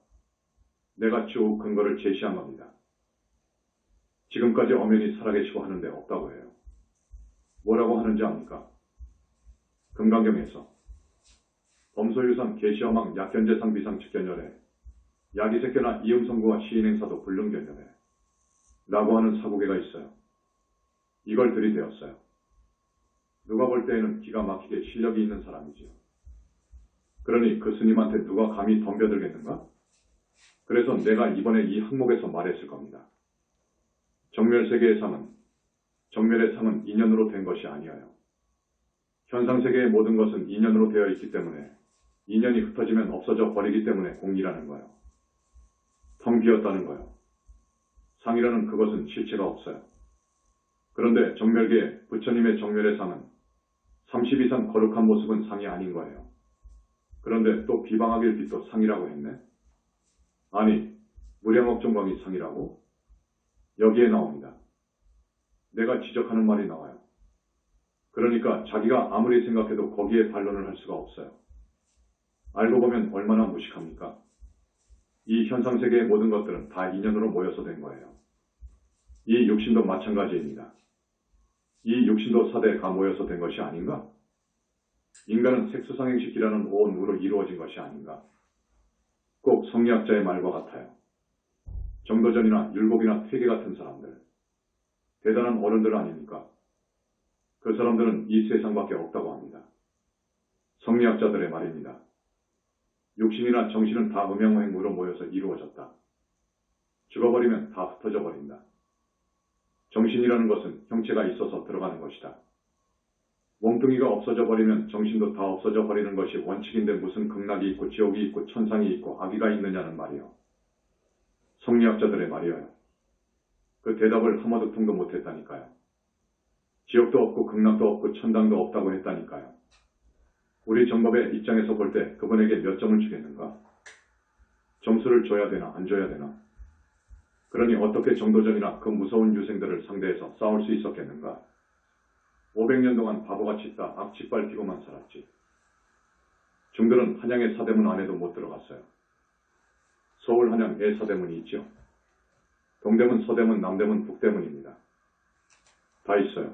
내가 쭉 근거를 제시한 겁니다. 지금까지 엄연히 살아계시고 하는데 없다고 해요. 뭐라고 하는지 압니까? 금강경에서 범소유상 계시어망 약견재상 비상 측견열에 야기색견화 이음성구와 시인행사도 불능견열에 라고 하는 사고계가 있어요. 이걸 들이대었어요. 누가 볼 때에는 기가 막히게 실력이 있는 사람이지요. 그러니 그 스님한테 누가 감히 덤벼들겠는가? 그래서 내가 이번에 이 항목에서 말했을 겁니다. 정멸세계의 상은, 정멸의 상은 인연으로 된 것이 아니에요. 현상세계의 모든 것은 인연으로 되어 있기 때문에 인연이 흩어지면 없어져 버리기 때문에 공이라는 거예요. 텅 비었다는 거예요. 상이라는 그것은 실체가 없어요. 그런데 정멸계에 부처님의 정멸의 상은 30 이상 거룩한 모습은 상이 아닌 거예요. 그런데 또 비방하길 빛도 상이라고 했네. 아니, 무량억 정광이 상이라고? 여기에 나옵니다. 내가 지적하는 말이 나와요. 그러니까 자기가 아무리 생각해도 거기에 반론을 할 수가 없어요. 알고 보면 얼마나 무식합니까? 이 현상세계의 모든 것들은 다 인연으로 모여서 된 거예요. 이 육신도 마찬가지입니다. 이 육신도 사대가 모여서 된 것이 아닌가? 인간은 색수상행식이라는 오온으로 이루어진 것이 아닌가? 꼭 성리학자의 말과 같아요. 정도전이나 율곡이나 퇴계 같은 사람들, 대단한 어른들 아닙니까? 그 사람들은 이 세상밖에 없다고 합니다. 성리학자들의 말입니다. 육신이나 정신은 다 음양오행으로 모여서 이루어졌다. 죽어버리면 다 흩어져 버린다. 정신이라는 것은 형체가 있어서 들어가는 것이다. 몸뚱이가 없어져 버리면 정신도 다 없어져 버리는 것이 원칙인데 무슨 극락이 있고 지옥이 있고 천상이 있고 악의가 있느냐는 말이요. 성리학자들의 말이어요. 그 대답을 한마디통도 못했다니까요. 지옥도 없고 극락도 없고 천당도 없다고 했다니까요. 우리 정법의 입장에서 볼 때 그분에게 몇 점을 주겠는가? 점수를 줘야 되나 안 줘야 되나? 그러니 어떻게 정도전이나 그 무서운 유생들을 상대해서 싸울 수 있었겠는가? 500년 동안 바보같이 있다 악취빨 피고만 살았지. 중들은 한양의 사대문 안에도 못 들어갔어요. 서울 한양 예사대문이 있죠. 동대문, 서대문, 남대문, 북대문입니다. 다 있어요.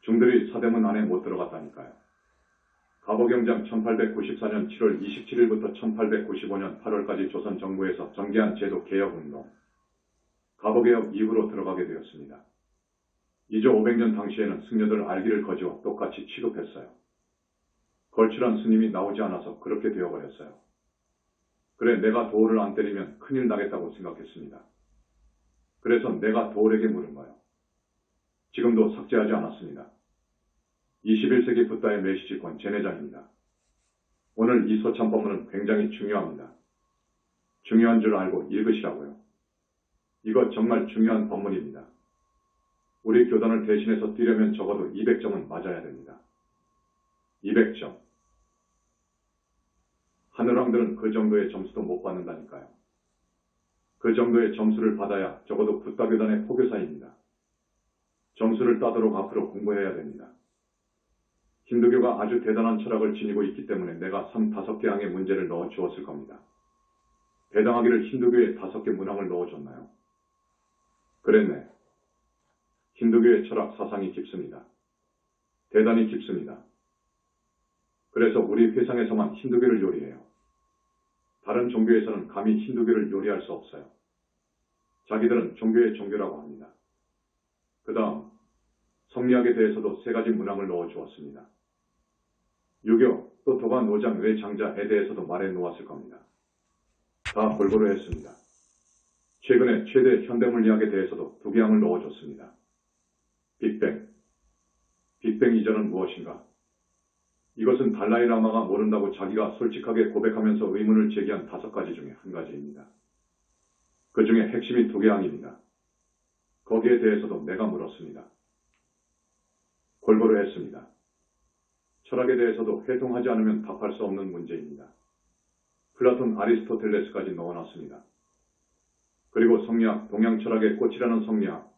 중들이 사대문 안에 못 들어갔다니까요. 가보경장 1894년 7월 27일부터 1895년 8월까지 조선 정부에서 전개한 제도 개혁운동, 가보개혁 이후로 들어가게 되었습니다. 이조 500년 당시에는 승려들 알기를 거지와 똑같이 취급했어요. 걸출한 스님이 나오지 않아서 그렇게 되어버렸어요. 그래 내가 도를 안 때리면 큰일 나겠다고 생각했습니다. 그래서 내가 도울에게 물은 거예요. 지금도 삭제하지 않았습니다. 21세기 붓다의 메시지권 제내장입니다. 오늘 이 소참법문은 굉장히 중요합니다. 중요한 줄 알고 읽으시라고요. 이거 정말 중요한 법문입니다. 우리 교단을 대신해서 뛰려면 적어도 200점은 맞아야 됩니다. 200점. 하늘왕들은 그 정도의 점수도 못 받는다니까요. 그 정도의 점수를 받아야 적어도 붓다교단의 포교사입니다. 점수를 따도록 앞으로 공부해야 됩니다. 힌두교가 아주 대단한 철학을 지니고 있기 때문에 내가 5개 항의 문제를 넣어 주었을 겁니다. 배당하기를 힌두교에 5개 문항을 넣어줬나요? 그랬네. 힌두교의 철학 사상이 깊습니다. 대단히 깊습니다. 그래서 우리 회상에서만 힌두교를 요리해요. 다른 종교에서는 감히 힌두교를 요리할 수 없어요. 자기들은 종교의 종교라고 합니다. 그 다음 성리학에 대해서도 3가지 문항을 넣어 주었습니다. 유교, 또 도가 노장 외 장자에 대해서도 말해 놓았을 겁니다. 다 골고루 했습니다. 최근에 최대 현대물리학에 대해서도 2개 항을 넣어줬습니다. 빅뱅. 빅뱅 이전은 무엇인가? 이것은 달라이라마가 모른다고 자기가 솔직하게 고백하면서 의문을 제기한 5가지 중에 한 가지입니다. 그 중에 핵심이 2개 항입니다. 거기에 대해서도 내가 물었습니다. 골고루 했습니다. 철학에 대해서도 회동하지 않으면 답할 수 없는 문제입니다. 플라톤, 아리스토텔레스까지 넣어놨습니다. 그리고 성리학, 동양철학의 꽃이라는 성리학,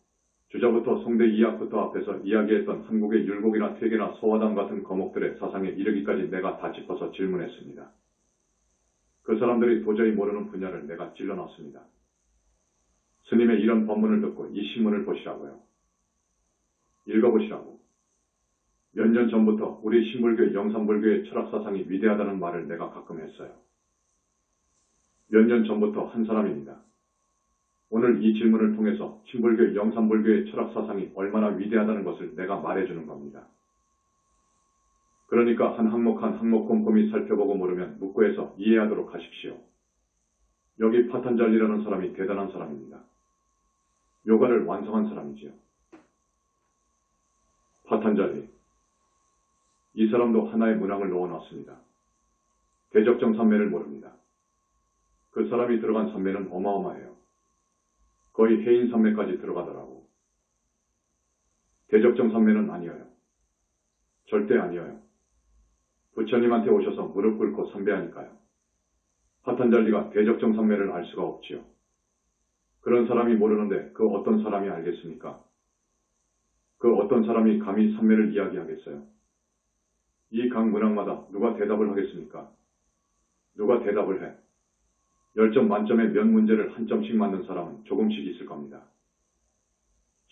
주자부터 송대 이학부터 앞에서 이야기했던 한국의 율곡이나 퇴계나 소화담 같은 거목들의 사상에 이르기까지 내가 다 짚어서 질문했습니다. 그 사람들이 도저히 모르는 분야를 내가 찔러놨습니다. 스님의 이런 법문을 듣고 이 신문을 보시라고요. 읽어보시라고. 몇 년 전부터 우리 신불교, 영산불교의 철학사상이 위대하다는 말을 내가 가끔 했어요. 몇 년 전부터 한 사람입니다. 오늘 이 질문을 통해서 신불교, 영산불교의 철학사상이 얼마나 위대하다는 것을 내가 말해주는 겁니다. 그러니까 한 항목 한 항목 꼼꼼히 살펴보고 모르면 묵고해서 이해하도록 하십시오. 여기 파탄잘리라는 사람이 대단한 사람입니다. 요가를 완성한 사람이지요. 파탄잘리. 이 사람도 하나의 문항을 넣어놨습니다. 대적정 산매를 모릅니다. 그 사람이 들어간 산매는 어마어마해요. 거의 해인 산매까지 들어가더라고. 대적정 삼매는 아니어요. 절대 아니어요. 부처님한테 오셔서 무릎 꿇고 삼배하니까요. 파탄잘리가 대적정 삼매를 알 수가 없지요. 그런 사람이 모르는데 그 어떤 사람이 알겠습니까? 그 어떤 사람이 감히 삼매를 이야기하겠어요? 이 각 문항마다 누가 대답을 하겠습니까? 누가 대답을 해? 10점 만점에 몇 문제를 한 점씩 맞는 사람은 조금씩 있을 겁니다.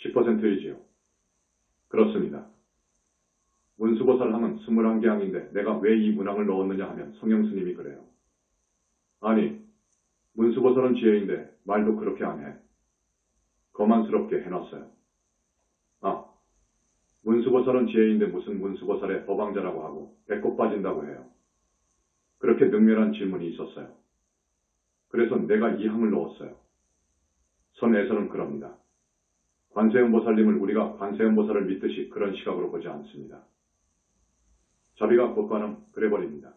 10%이지요. 그렇습니다. 문수보살 하면 21개 항인데 내가 왜 이 문항을 넣었느냐 하면 성형스님이 그래요. 아니, 문수보살은 지혜인데 말도 그렇게 안 해. 거만스럽게 해놨어요. 아, 문수보살은 지혜인데 무슨 문수보살의 법왕자라고 하고 배꼽 빠진다고 해요. 그렇게 능멸한 질문이 있었어요. 그래서 내가 이 항을 넣었어요. 선에서는 그럽니다. 관세음보살님을 우리가 관세음보살을 믿듯이 그런 시각으로 보지 않습니다. 자비가 곧관음 그래버립니다.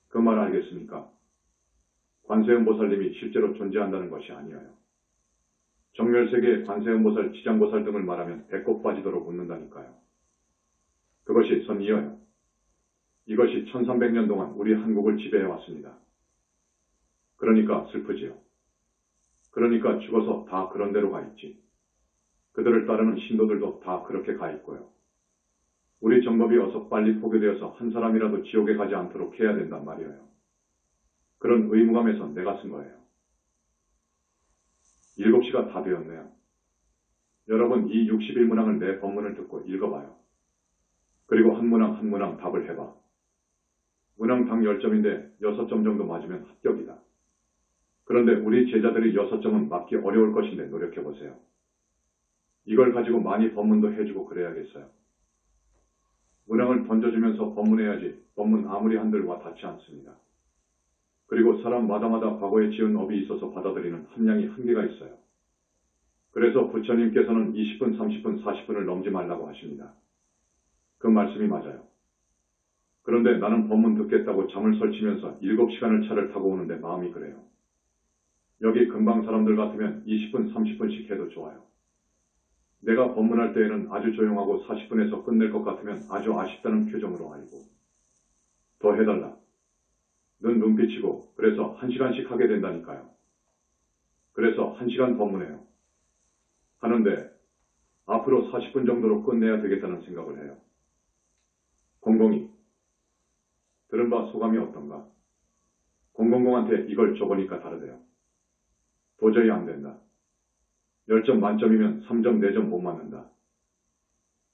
그 말 알겠습니까? 관세음보살님이 실제로 존재한다는 것이 아니에요. 정멸세계의 관세음보살, 지장보살 등을 말하면 배꼽 빠지도록 웃는다니까요. 그것이 선이어요. 이것이 1300년 동안 우리 한국을 지배해왔습니다. 그러니까 슬프지요. 그러니까 죽어서 다 그런 데로 가 있지. 그들을 따르는 신도들도 다 그렇게 가 있고요. 우리 정법이 어서 빨리 포교되어서 한 사람이라도 지옥에 가지 않도록 해야 된단 말이에요. 그런 의무감에서 내가 쓴 거예요. 7시가 다 되었네요. 여러분 이 61문항을 내 법문을 듣고 읽어봐요. 그리고 한 문항 한 문항 답을 해봐. 문항당 10점인데 6점 정도 맞으면 합격이다. 그런데 우리 제자들이 6점은 맞기 어려울 것인데 노력해보세요. 이걸 가지고 많이 법문도 해주고 그래야겠어요. 문항을 던져주면서 법문해야지 법문 아무리 한들 와닿지 않습니다. 그리고 사람마다마다 과거에 지은 업이 있어서 받아들이는 함량이 한계가 있어요. 그래서 부처님께서는 20분, 30분, 40분을 넘지 말라고 하십니다. 그 말씀이 맞아요. 그런데 나는 법문 듣겠다고 잠을 설치면서 7시간을 차를 타고 오는데 마음이 그래요. 여기 금방 사람들 같으면 20분, 30분씩 해도 좋아요. 내가 법문할 때에는 아주 조용하고 40분에서 끝낼 것 같으면 아주 아쉽다는 표정으로 알고 더 해달라. 는 눈빛이고 그래서 1시간씩 하게 된다니까요. 그래서 1시간 법문해요. 하는데 앞으로 40분 정도로 끝내야 되겠다는 생각을 해요. 공공이 들은 바 소감이 어떤가? 공공공한테 이걸 줘보니까 다르대요. 도저히 안 된다. 10점 만점이면 3점, 4점 못 맞는다.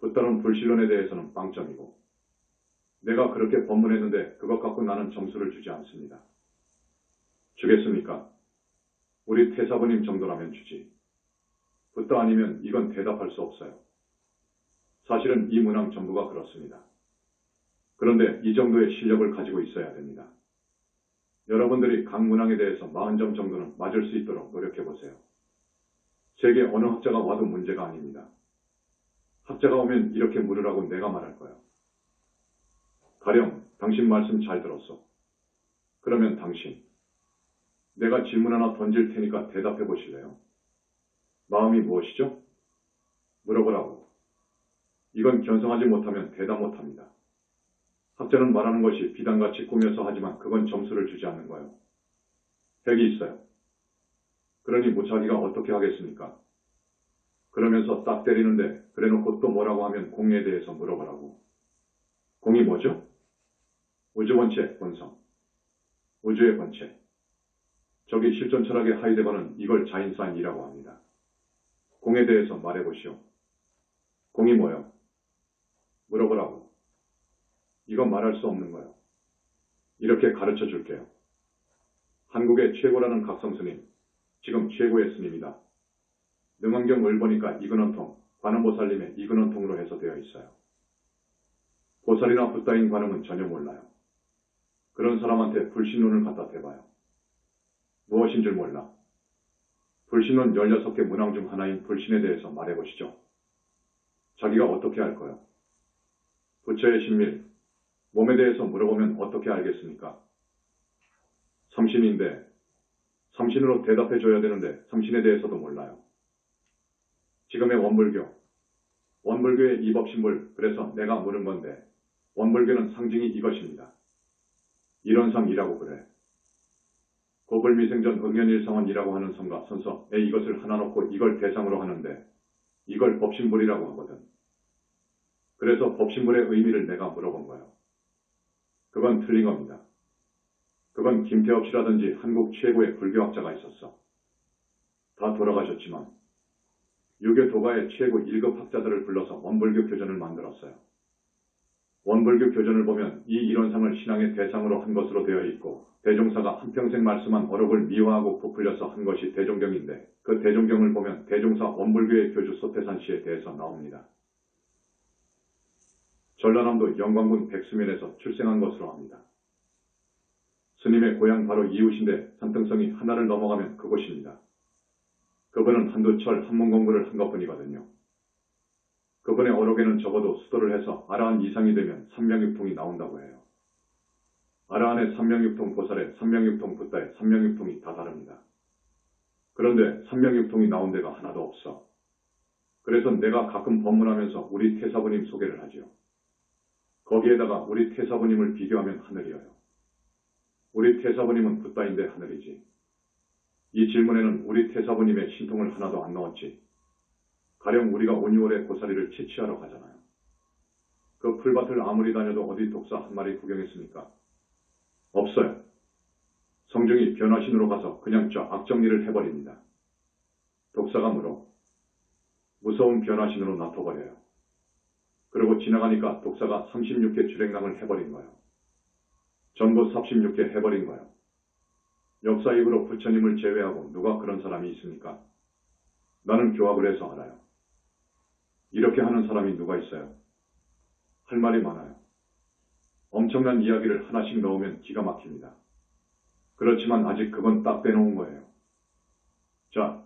붙다른 불신론에 대해서는 빵점이고 내가 그렇게 법문했는데 그것 갖고 나는 점수를 주지 않습니다. 주겠습니까? 우리 태사부님 정도라면 주지. 붙다 아니면 이건 대답할 수 없어요. 사실은 이 문항 전부가 그렇습니다. 그런데 이 정도의 실력을 가지고 있어야 됩니다. 여러분들이 각 문항에 대해서 40점 정도는 맞을 수 있도록 노력해보세요. 세계 어느 학자가 와도 문제가 아닙니다. 학자가 오면 이렇게 물으라고 내가 말할 거야. 가령 당신 말씀 잘 들었어. 그러면 당신, 내가 질문 하나 던질 테니까 대답해 보실래요? 마음이 무엇이죠? 물어보라고. 이건 견성하지 못하면 대답 못합니다. 학자는 말하는 것이 비단같이 꾸며서 하지만 그건 점수를 주지 않는 거예요. 핵이 있어요. 그러니 무차기가 어떻게 하겠습니까? 그러면서 딱 때리는데 그래놓고 또 뭐라고 하면 공에 대해서 물어보라고. 공이 뭐죠? 우주본체, 본성. 우주의 본체. 저기 실존 철학의 하이데거는 이걸 자인사인이라고 합니다. 공에 대해서 말해보시오. 공이 뭐요? 물어보라고. 이건 말할 수 없는 거요. 이렇게 가르쳐 줄게요. 한국의 최고라는 각성스님, 지금 최고의 스님이다. 능원경을 보니까 이근원통, 관음보살님의 이근원통으로 해서 되어 있어요. 보살이나 붓다인 관음은 전혀 몰라요. 그런 사람한테 불신론을 갖다 대봐요. 무엇인 줄 몰라. 불신론 16개 문항 중 하나인 불신에 대해서 말해보시죠. 자기가 어떻게 알 거요? 부처의 신밀, 몸에 대해서 물어보면 어떻게 알겠습니까? 삼신인데 삼신으로 대답해 줘야 되는데 삼신에 대해서도 몰라요. 지금의 원불교, 원불교의 이 법신불, 그래서 내가 물은 건데 원불교는 상징이 이것입니다. 일원상이라고 그래. 고불미생전 응연일성원이라고 하는 성가 선서에 이것을 하나 놓고 이걸 대상으로 하는데 이걸 법신불이라고 하거든. 그래서 법신불의 의미를 내가 물어본 거예요. 그건 틀린 겁니다. 그건 김태엽 씨라든지 한국 최고의 불교학자가 있었어. 다 돌아가셨지만 유교 도가의 최고 1급 학자들을 불러서 원불교 교전을 만들었어요. 원불교 교전을 보면 이 일원상을 신앙의 대상으로 한 것으로 되어 있고 대종사가 한평생 말씀한 어록을 미화하고 부풀려서 한 것이 대종경인데 그 대종경을 보면 대종사 원불교의 교주 소태산 씨에 대해서 나옵니다. 전라남도 영광군 백수면에서 출생한 것으로 합니다. 스님의 고향 바로 이웃인데 산등성이 하나를 넘어가면 그곳입니다. 그분은 한두철 한문 공부를 한 것뿐이거든요. 그분의 어록에는 적어도 수도를 해서 아라한 이상이 되면 삼명육통이 나온다고 해요. 아라한의 삼명육통 보살의 삼명육통 붓다의 삼명육통이 다 다릅니다. 그런데 삼명육통이 나온 데가 하나도 없어. 그래서 내가 가끔 법문하면서 우리 태사부님 소개를 하지요. 거기에다가 우리 태사부님을 비교하면 하늘이어요. 우리 태사부님은 붓다인데 하늘이지. 이 질문에는 우리 태사부님의 신통을 하나도 안 넣었지. 가령 우리가 5, 6월에 고사리를 채취하러 가잖아요. 그 풀밭을 아무리 다녀도 어디 독사 한 마리 구경했습니까? 없어요. 성중이 변화신으로 가서 그냥 저 악정리를 해버립니다. 독사가 물어. 무서운 변화신으로 놔둬버려요. 그리고 지나가니까 독사가 36개 주랭랑을 해버린 거예요. 전부 36개 해버린 거예요. 역사 이후로 부처님을 제외하고 누가 그런 사람이 있습니까? 나는 교합을 해서 알아요. 이렇게 하는 사람이 누가 있어요? 할 말이 많아요. 엄청난 이야기를 하나씩 넣으면 기가 막힙니다. 그렇지만 아직 그건 딱 빼놓은 거예요. 자,